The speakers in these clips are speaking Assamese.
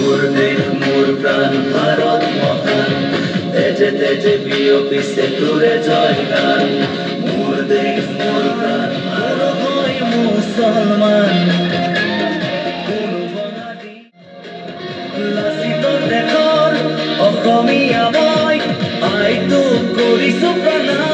মোৰ দেশ মোৰ প্ৰাণ ভাৰত মহান তেজে তেজে বিয়পিছে তোৰে জয়গান মোৰ দেশ মোৰ প্ৰাণ আৰু হয় মুছলমান কোনো বঙালী লাচিতৰ দেশৰ অসমীয়া মই আইতো কৰিছো প্ৰণাম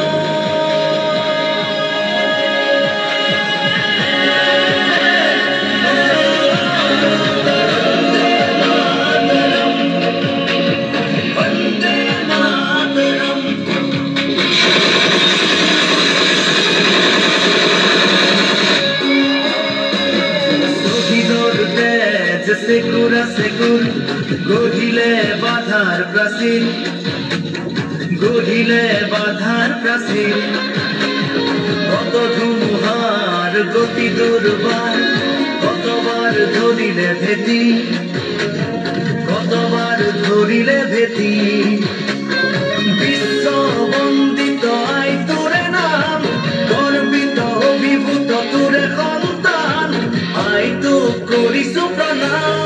Segura, segura, গঢ়িলে বাধাৰ প্ৰাচীৰ গঢ়িলে বাধাৰ প্ৰাচীৰ কত ধুমুহাৰ গতি দুৰ্বাৰ কতবাৰ ধৰিলে ভেটি কতবাৰ ধৰিলে ভেটি বিশ্ব বন্দিত আই তোৰে নাম গৰ্বিত অভিভূত তোৰে সন্তান আইতো কৰিছো প্ৰণাম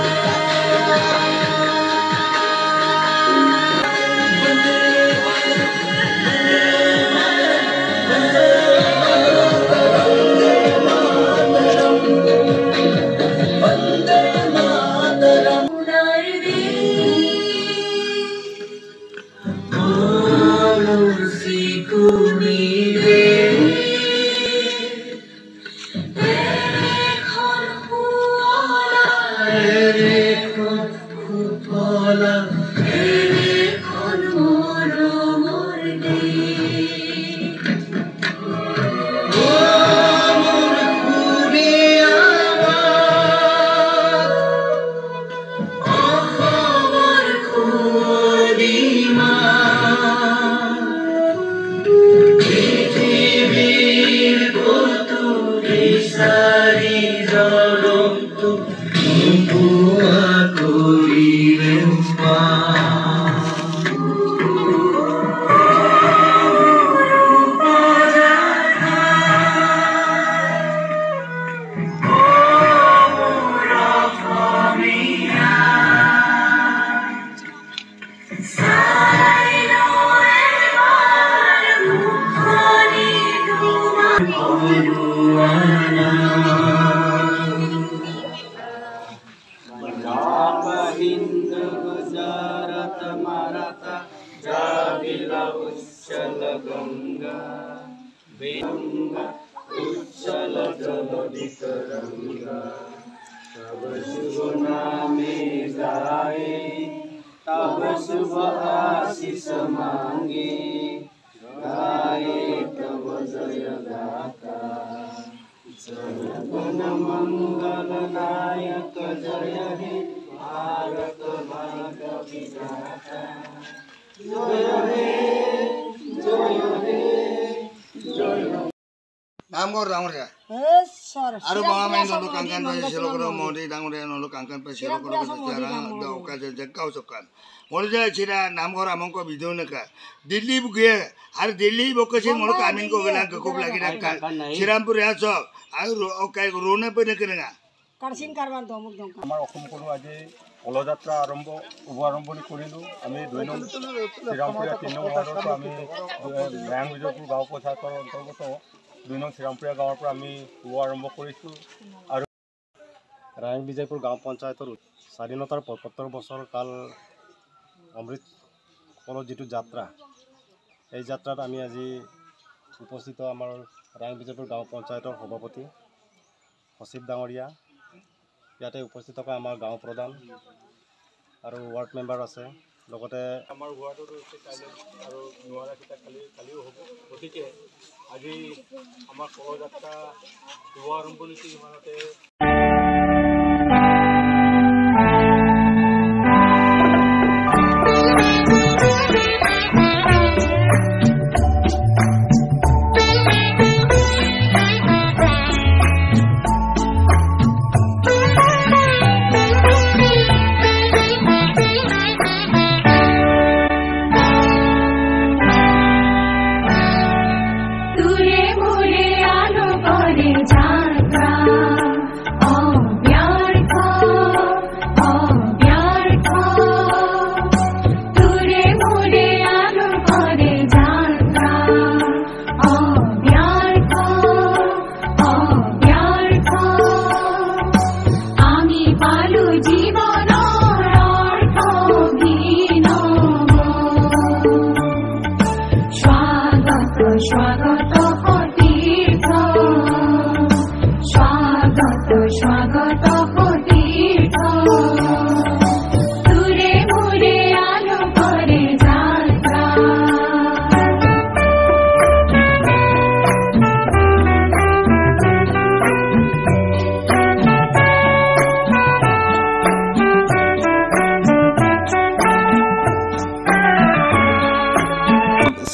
নামঘৰ ডাঙৰীয়া আৰু মহামাৰী নলো কাংকান পাইছে সেলকৰ মহদি ডাঙৰীয়া নলো কাংকান পাইছে সেলকৰ ওকা জেগাও চকান মৰি যায় চিৰা নামঘৰ আমংক বিধৌ নেকা দিল্লী বুকিয়ে আৰু দিল্লী বকছে মোৰ কামিন কো গলা খুব লাগি ৰাখা শ্ৰীৰামপুৰ আছ আৰু ওকাই ৰোনে পে নেকেনা কাৰসিন কাৰবান তো মুক দম আমাৰ অসম কোনো আজি পলযাত্ৰা শুভাৰম্ভণি কৰিলোঁ আমি 2 নং শ্ৰীৰামপুৰীয়া 3 নং ৱাৰ্ডৰ আমি ৰাং বিজয়পুৰ গাঁও পঞ্চায়তৰ অন্তৰ্গত 2 নং শ্ৰীৰামপুৰীয়া গাঁৱৰ পৰা আমি শুভ আৰম্ভ কৰিছোঁ আৰু ৰাং বিজয়পুৰ গাঁও পঞ্চায়তৰ স্বাধীনতাৰ 75 বছৰ কাল অমৃত কলৰ যিটো যাত্ৰা এই যাত্ৰাত আমি আজি উপস্থিত আমাৰ ৰাং বিজয়পুৰ গাঁও পঞ্চায়তৰ সভাপতি সচিব ডাঙৰীয়া ইয়াতে উপস্থিত থকা আমাৰ গাঁও প্ৰধান আৰু ৱাৰ্ড মেম্বাৰ আছে লগতে আমাৰ ৱাৰ্ডৰ কাইলৈ আৰু নোৱাৰা কিটা কালিও হ'ব গতিকে আজি আমাৰ পদযাত্ৰা শুভ আৰম্ভণি ইমানতে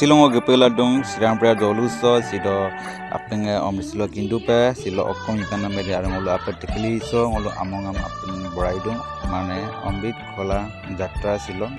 silong gepela dong siram pra dolus so sido apeng omsilo kindu pe silo okom ikana mede arangolo apatikli so ngolo amongam apeng boraidung mane ombit khola jatra silo